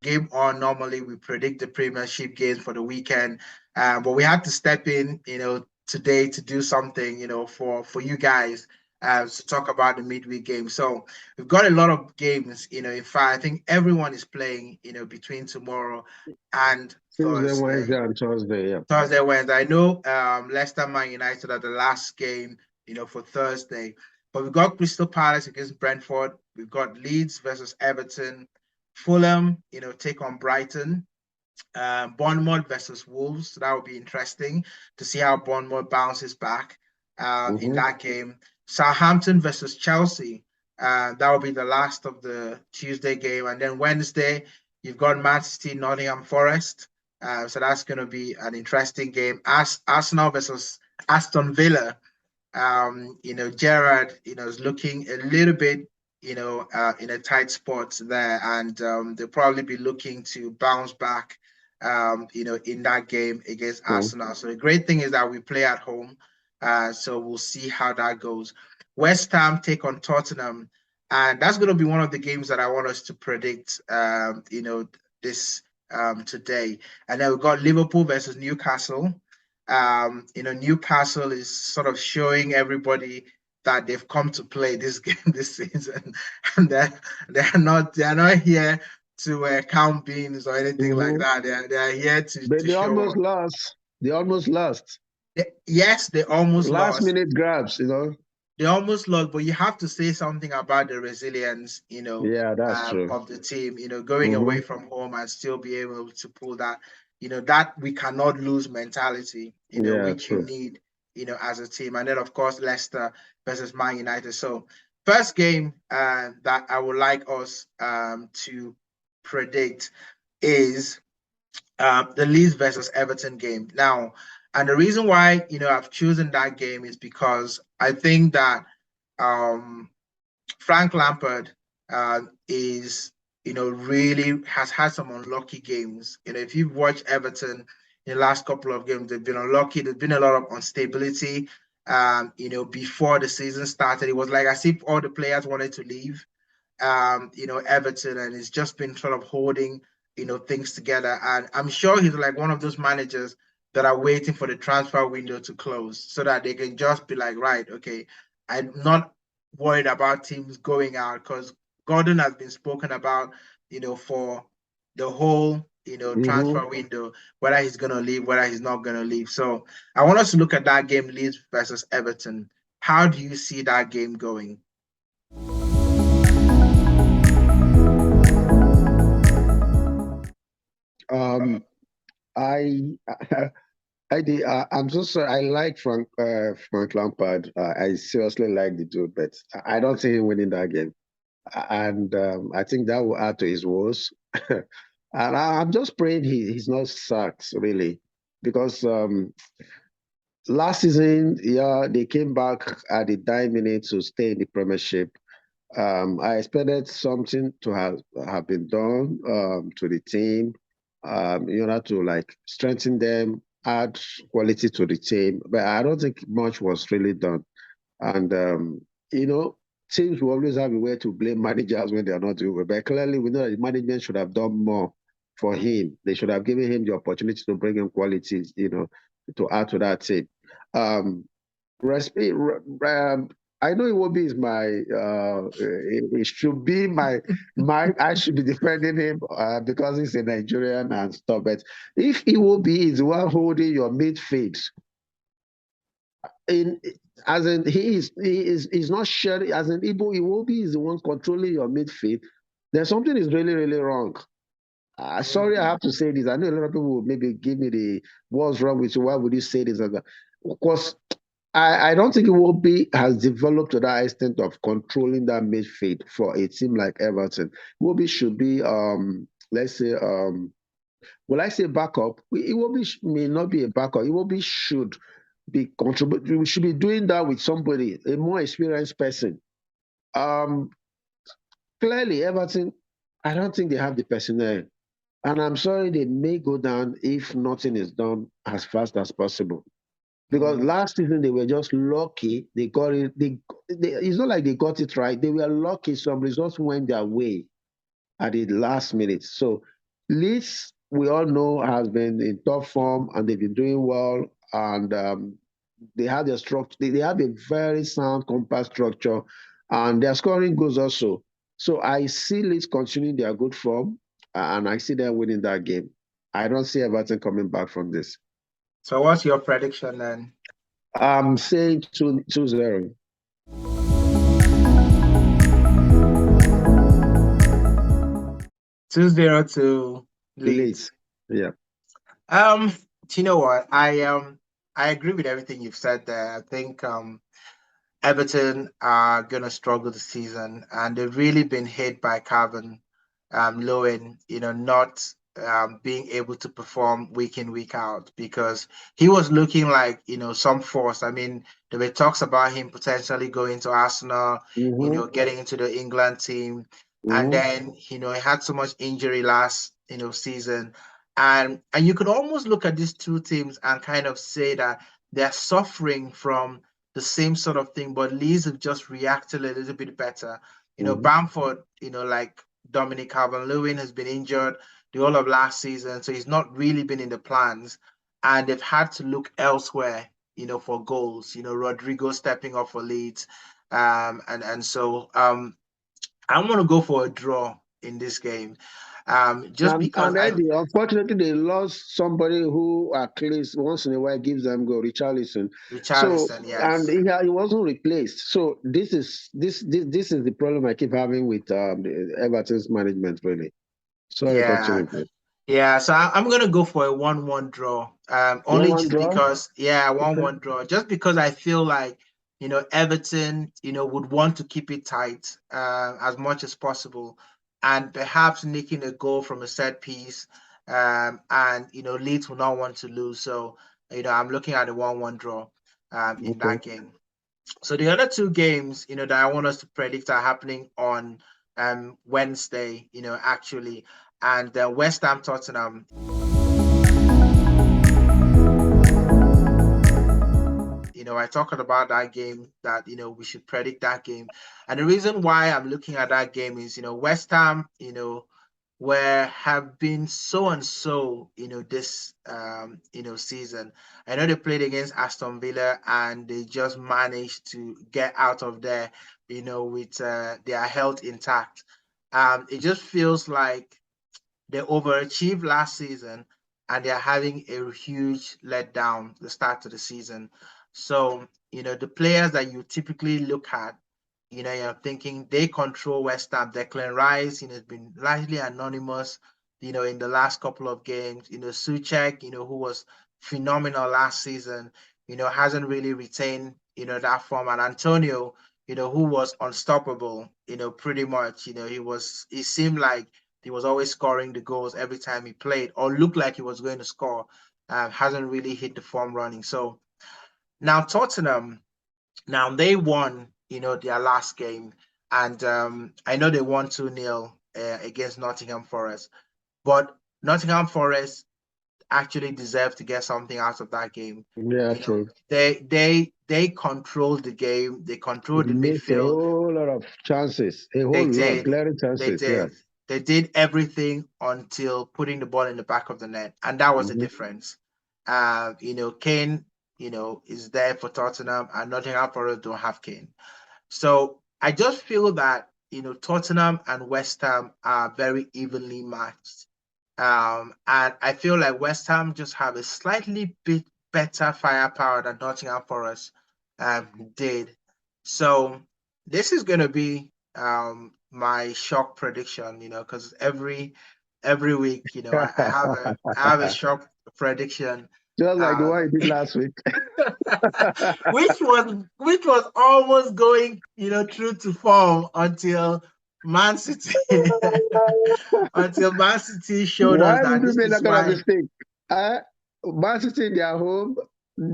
game on, normally we predict the Premiership games for the weekend, but we had to step in, today to do something, for you guys. To talk about the midweek game. So we've got a lot of games, in fact, I think everyone is playing, between tomorrow and Tuesday, Thursday. Wednesday, and Thursday. Yeah. Thursday, Wednesday. I know Leicester Man United are the last game, for Thursday. But we've got Crystal Palace against Brentford. We've got Leeds versus Everton. Fulham, take on Brighton. Bournemouth versus Wolves. So that would be interesting to see how Bournemouth bounces back in Mm-hmm. that game. Southampton versus Chelsea. That will be the last of the Tuesday game. And then Wednesday, you've got Man City, Nottingham Forest. So that's going to be an interesting game. Arsenal versus Aston Villa. Gerrard, is looking a little bit, in a tight spot there, and they'll probably be looking to bounce back, in that game against Cool. Arsenal. So the great thing is that we play at home, so we'll see how that goes. West Ham take on Tottenham, and that's going to be one of the games that I want us to predict, this today. And then we've got Liverpool versus Newcastle. Newcastle is sort of showing everybody that they've come to play this game this season, and they're not here to count beans or anything like Mm-hmm. that. They're here to But to they show almost up. lost. They almost lost. Yes, they almost Last lost. minute grabs, you know. They almost lost, but you have to say something about the resilience, Yeah, that's true. of the team, going away Mm-hmm. from home and still be able to pull that, that we cannot lose mentality, Yeah, which you true. need, as a team. And then, of course, Leicester versus Man United. So, first game that I would like us to predict is the Leeds versus Everton game. Now, and the reason why, I've chosen that game is because I think that um, Frank Lampard is, really has had some unlucky games. If you've watched Everton in the last couple of games, they've been unlucky. There's been a lot of instability. Before the season started, it was like as if all the players wanted to leave, Everton, and it's just been sort of holding, things together. And I'm sure he's like one of those managers that are waiting for the transfer window to close so that they can just be like, right, okay, I'm not worried about teams going out because Gordon has been spoken about, for the whole, Mm-hmm. transfer window, whether he's going to leave, whether he's not going to leave. So I want us to look at that game, Leeds versus Everton. How do you see that game going? Um, I, I'm so sorry. I like Frank Lampard. I seriously like the dude, but I don't see him winning that game. And I think that will add to his woes. And I'm just praying he's not sacked, really, because last season, yeah, they came back at the dying minute to stay in the Premiership. I expected something to have been done to the team, to like strengthen them, add quality to the team. But I don't think much was really done. And you know, teams will always have a way to blame managers when they are not doing well. But clearly, we know that the management should have done more for him. They should have given him the opportunity to bring in qualities, to add to that team. Um, Respect. I know Iwobi is my. It should be my. I should be defending him because he's a Nigerian and stuff. But if Iwobi is the one holding your midfield, in as in he's not sharing. As in Iwobi is the one controlling your midfield. There's something is really wrong. Sorry, I have to say this. I know a lot of people will maybe give me the what's wrong with you. Why would you say this? Of course, I don't think Iwobi has developed to that extent of controlling that midfield for a team like Everton. Iwobi should be, let's say, will I say backup? Iwobi may not be a backup. Iwobi should be contributing. We should be doing that with somebody, a more experienced person. Um, Clearly, Everton, I don't think they have the personnel. And I'm sorry they may go down if nothing is done as fast as possible. Because Mm, last season they were just lucky. They got it. It's not like they got it right. They were lucky. Some results went their way at the last minute. So Leeds, we all know, has been in top form and they've been doing well. And they have their structure. They have a very sound compact structure, and they're scoring goals also. So I see Leeds continuing their good form, and I see them winning that game. I don't see Everton coming back from this. So what's your prediction then? I'm saying 2-0. 2-0 to Leeds. Leeds. Yeah. Um, do you know what? I agree with everything you've said there. I think Everton are gonna struggle this season, and they've really been hit by Calvin Lewin, not being able to perform week in, week out because he was looking like, some force. I mean, there were talks about him potentially going to Arsenal, Mm-hmm. getting into the England team. And Mm-hmm. then, he had so much injury last, season. And you could almost look at these two teams and kind of say that they're suffering from the same sort of thing, but Leeds have just reacted a little bit better. Mm-hmm. Bamford, like Dominic Calvert-Lewin has been injured the whole of last season, so he's not really been in the plans, and they've had to look elsewhere, for goals. Rodrigo stepping up for Leeds, and so I'm gonna go for a draw in this game, just because And Eddie, unfortunately, they lost somebody who at least once in a while gives them goal, Richarlison. So, Richarlison, and yes, he wasn't replaced. So this is the problem I keep having with the Everton's management, really. Sorry, yeah. continue, please. Yeah, so I'm gonna go for a 1-1 draw. Only 1-1 just draw. because, yeah, one Okay. one draw. Just because I feel like, Everton, would want to keep it tight, as much as possible, and perhaps nicking a goal from a set piece, and Leeds will not want to lose. So, I'm looking at a 1-1 draw, in Okay. that game. So the other two games, that I want us to predict are happening on Wednesday, actually, and West Ham Tottenham. I talked about that game that we should predict that game, and the reason why I'm looking at that game is West Ham, where have been so and so, this season. I know they played against Aston Villa and they just managed to get out of there, with their health intact. It just feels like they overachieved last season and they're having a huge letdown the start of the season. So, the players that you typically look at, you're thinking they control West Ham. Declan Rice, has been largely anonymous, in the last couple of games. Suchek, who was phenomenal last season, hasn't really retained, that form. And Antonio, who was unstoppable, pretty much, he seemed like he was always scoring the goals every time he played or looked like he was going to score. Hasn't really hit the form running. So now Tottenham, now they won, their last game. And I know they won 2-0 against Nottingham Forest. But Nottingham Forest actually deserved to get something out of that game. Yeah, true. They controlled the game, they They controlled the missed a midfield. whole lot of chances, a They whole lot, did. glaring They chances. Yeah. did. They did everything until putting the ball in the back of the net, and that was the Mm-hmm. difference. Kane, is there for Tottenham, and Nottingham Forest don't have Kane. So I just feel that Tottenham and West Ham are very evenly matched. And I feel like West Ham just have a slightly bit better firepower than Nottingham Forest did. So this is going to be my shock prediction, because every week, I have a shock prediction, Just like the um, one you did last week. which was almost going, true to form until Man City until Man City showed us Why that would you this make is that kind of why. mistake? Uh, Man City in their home,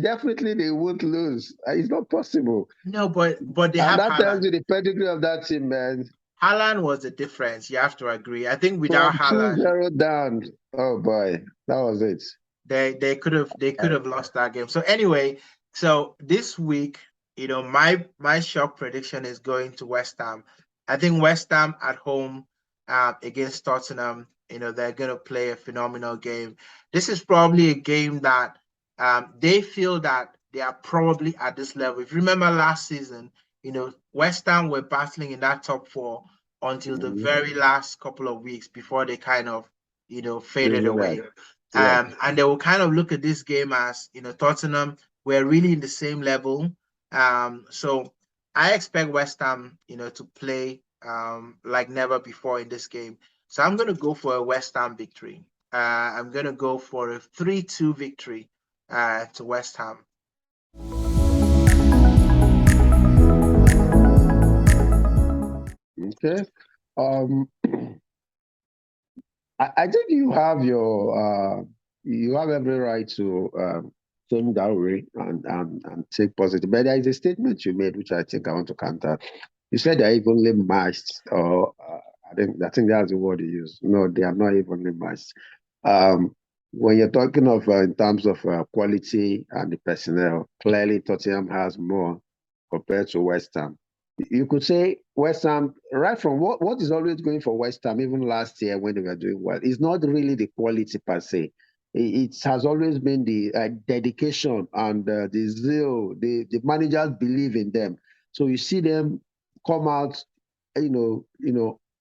definitely they won't lose. It's not possible. No, but they And have that tells Haaland. you the pedigree of that team, man. Haaland was the difference. You have to agree. I think without From two Haaland, zero down. Oh boy, that was it. they could have lost that game. So anyway, so this week, my shock prediction is going to West Ham. I think West Ham at home against Tottenham they're going to play a phenomenal game. This is probably a game that they feel that they are probably at this level. If you remember last season, West Ham were battling in that top four until the very last couple of weeks before they kind of, faded away. Yeah. And they will kind of look at this game as, Tottenham were really in the same level. So I expect West Ham, to play like never before in this game. So I'm going to go for a West Ham victory. I'm going to go for a 3-2 victory to West Ham. Okay. Um, I think you have every right to think that way and take positive. But there is a statement you made which I think I want to counter. You said they're evenly matched, or I think that's the word you used. No, they are not evenly matched. When you're talking of in terms of quality and the personnel, clearly Tottenham has more compared to West Ham. You could say West Ham, right from what is always going for West Ham, even last year when they were doing well, it's not really the quality per se. It has always been the dedication and the zeal. The managers believe in them, so you see them come out,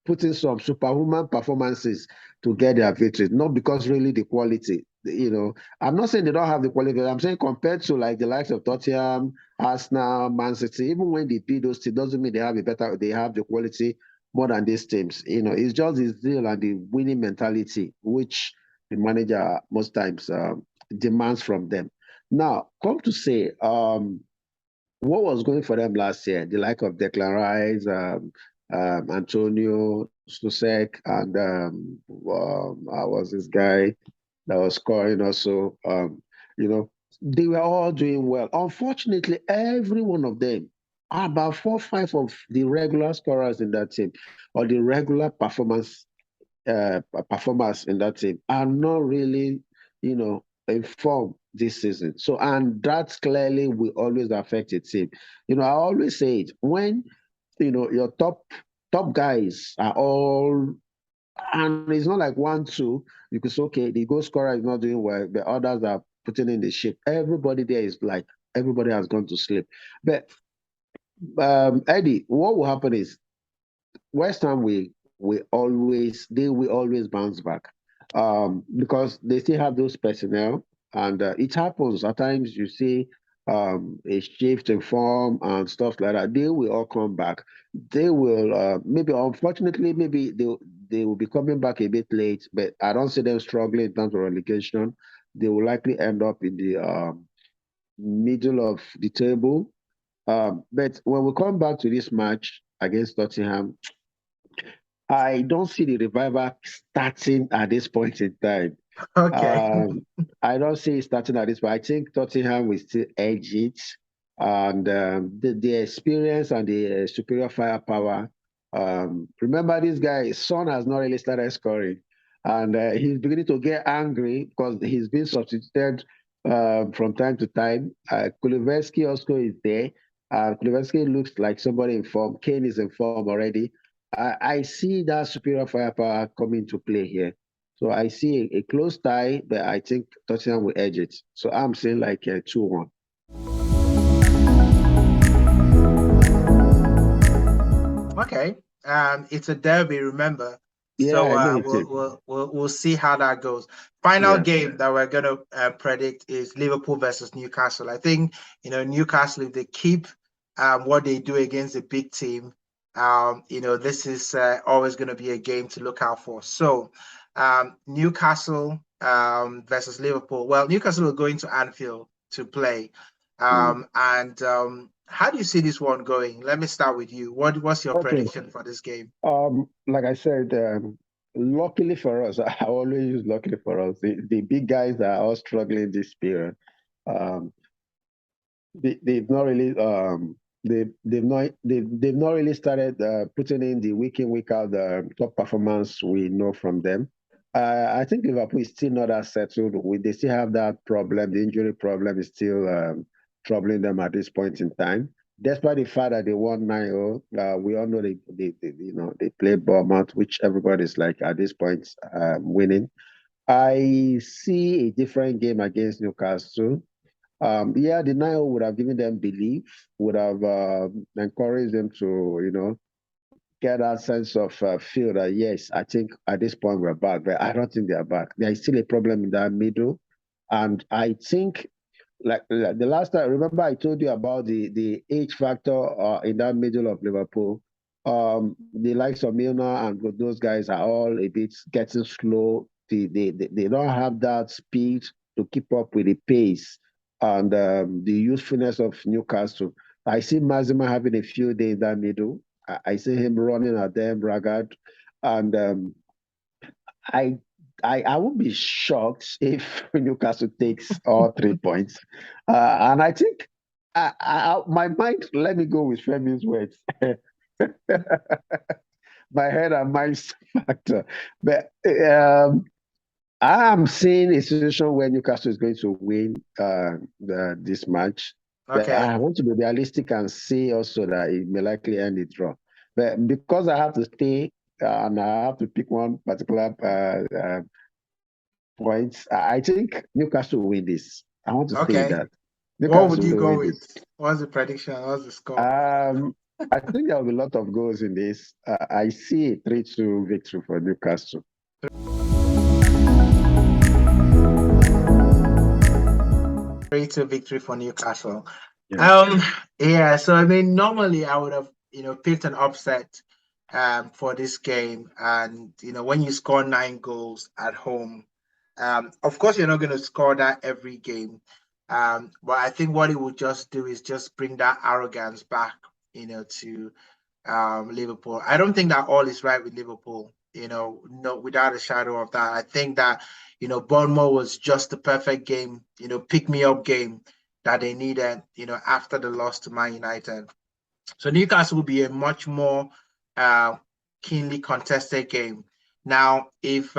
putting some superhuman performances to get their victories, not because really the quality. I'm not saying they don't have the quality, but I'm saying compared to like the likes of Tottenham, Arsenal, Man City, even when they beat those teams, doesn't mean they have the quality more than these teams. It's just the zeal and the winning mentality, which the manager most times demands from them. Now, come to say, what was going for them last year, the like of Declan Rice, Antonio, Susek, and I was this guy that was scoring also. They were all doing well. Unfortunately, every one of them, about 4 or 5 of the regular scorers in that team, or the regular performers in that team, are not really, informed this season. So, and that clearly will always affect a team. I always say it when your top guys are all, and it's not like 1, 2. You could say, okay, the goal scorer is not doing well, the others are putting in the ship. Everybody there is like everybody has gone to sleep. But Eddie, what will happen is West Ham they will always bounce back, because they still have those personnel, and it happens at times. You see a shift in form and stuff like that. They will all come back. They will maybe, unfortunately, maybe they will be coming back a bit late, but I don't see them struggling in terms of relegation. They will likely end up in the middle of the table. But when we come back to this match against Tottenham, I don't see the revival starting at this point in time. Okay. I don't see it starting at this point. I think Tottenham will still edge it. And the experience and the superior firepower. Remember, this guy, Son has not really started scoring. And he's beginning to get angry because he's been substituted from time to time. Kuliveski also is there. Kuliveski looks like somebody in form. Kane is in form already. I see that superior firepower coming to play here. So I see a close tie, but I think Tottenham will edge it. So I'm saying like 2-1. Okay. It's a derby, remember. Yeah, So I know it is. we'll see how that goes. Final Yeah. game that we're gonna predict is Liverpool versus Newcastle. I think Newcastle, if they keep what they do against a big team, this is always going to be a game to look out for. So Newcastle versus Liverpool. Well, Newcastle are going to Anfield to play. And how do you see this one going? Let me start with you. What's your Okay. prediction for this game? Like I said, luckily for us, I always use luckily for us. The big guys are all struggling this period. Um, they've not really they've not really started putting in the week in week out top performance we know from them. I think Liverpool is still not that settled. They still have that problem. The injury problem is still troubling them at this point in time. despite the fact that they won 9-0, we all know they played Bournemouth, which everybody's like at this point winning. I see a different game against Newcastle. Yeah, the 9-0 would have given them belief, would have encouraged them to, get that sense of feel that, yes, I think at this point we're back, but I don't think they're back. There is still a problem in that middle. And I think, like the last time, remember I told you about the age factor in that middle of Liverpool. The likes of Milner and those guys are all a bit getting slow. They don't have that speed to keep up with the pace and the usefulness of Newcastle. I see Mazima having a few days in that middle. I see him running at them ragged, and I I would be shocked if Newcastle takes all 3 points. And I think my mind, let me go with Femi's words. My head and mind factor. But I am seeing a situation where Newcastle is going to win this match. But Okay. I want to be realistic and say also that it may likely end the draw. But because I have to stay and I have to pick one particular point, I think Newcastle will win this. I want to stay Okay. that. What would Newcastle you will go win with? this. What's the prediction? What's the score? I think there will be a lot of goals in this. I see a 3-2 victory for Newcastle. 3-2 victory for Newcastle. Yeah. Yeah, so I mean, normally I would have, picked an upset for this game. And, when you score 9 goals at home, of course, you're not going to score that every game. But I think what it would just do is just bring that arrogance back, to Liverpool. I don't think that all is right with Liverpool, no, without a shadow of that. I think that, Bournemouth was just the perfect game, pick me up game that they needed, after the loss to Man United. So Newcastle will be a much more uh, keenly contested game. Now, if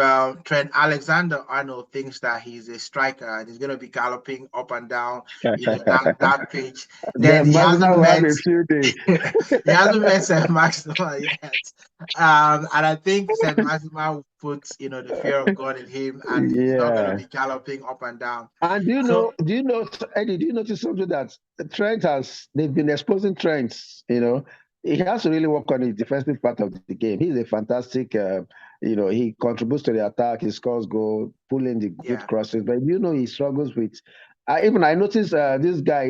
Trent Alexander-Arnold thinks that he's a striker and he's going to be galloping up and down, that pitch, then Then he Mazima hasn't will have met a few days. he hasn't met St. Maxima yet. And I think St. Maxima will put, the fear of God in him, and he's not going to Yeah. be galloping up and down. And So, Eddie, do you notice something that they've been exposing Trent, he has to really work on his defensive part of the game. He's a fantastic, he contributes to the attack, he scores goal, pulling the good yeah, crosses, but he struggles with, I noticed this guy,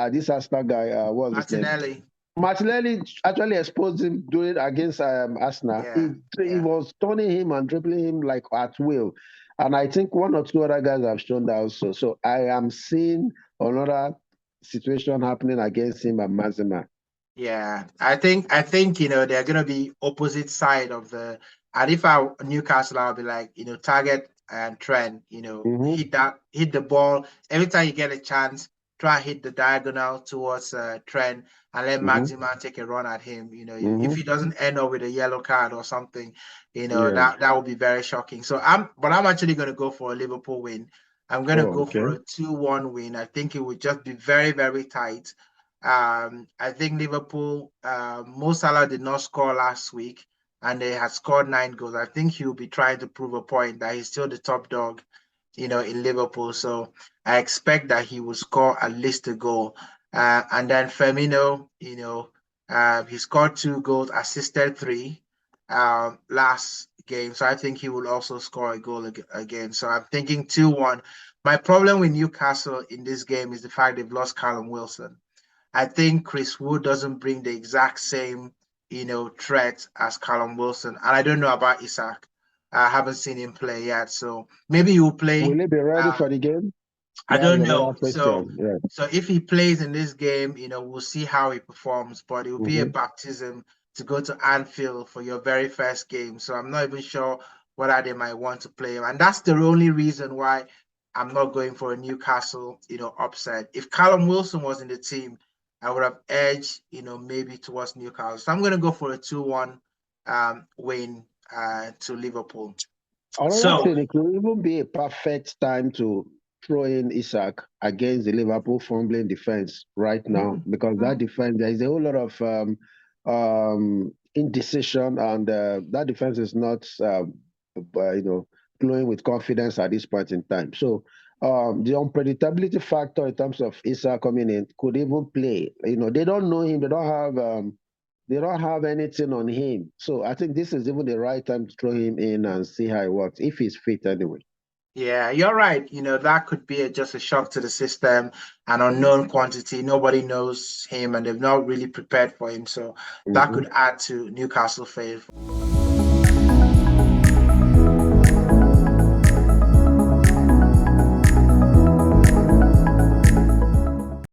this Arsenal guy, what's his name? Martinelli. Martinelli actually exposed him doing against Arsenal. Yeah, He yeah. was turning him and dribbling him like at will. And I think one or two other guys have shown that also. So I am seeing another situation happening against him and Mazima. Yeah, I think they're gonna be opposite side of the. And if I Newcastle, I'll be like, target and trend, Mm-hmm, hit the ball every time you get a chance. Try hit the diagonal towards trend and let mm-hmm, Maxima take a run at him. If mm-hmm. he doesn't end up with a yellow card or something, Yeah. that would be very shocking. So I'm actually gonna go for a Liverpool win. I'm gonna Oh, go for okay. a 2-1 win. I think it would just be very, very tight. I think Liverpool, Mo Salah did not score last week, and they had scored 9 goals. I think he'll be trying to prove a point that he's still the top dog, in Liverpool. So I expect that he will score at least a goal. And then Firmino, he scored 2 goals, assisted 3 last game. So I think he will also score a goal again. So I'm thinking 2-1. My problem with Newcastle in this game is the fact they've lost Callum Wilson. I think Chris Wood doesn't bring the exact same, threat as Callum Wilson. And I don't know about Isaac. I haven't seen him play yet. So maybe he will Will play. he be ready Uh, for the game? I That's don't another know. So, question. Yeah. so if he plays in this game, we'll see how he performs. But it will be a Mm-hmm. baptism to go to Anfield for your very first game. So I'm not even sure whether they might want to play him. And that's the only reason why I'm not going for a Newcastle, upset. If Callum Wilson was in the team, I would have edged, maybe towards Newcastle. So I'm going to go for a 2-1 win to Liverpool. Another So thing, it could even be a perfect time to throw in Isak against the Liverpool fumbling defense right now, because that defense, there is a whole lot of indecision, and that defense is not flowing with confidence at this point in time. So the unpredictability factor in terms of Isak coming in could even play. They don't know him. They don't have anything on him. So I think this is even the right time to throw him in and see how it works, if he's fit anyway. Yeah, you're right. That could be just a shock to the system, an unknown quantity. Nobody knows him and they've not really prepared for him. So that could add to Newcastle favor.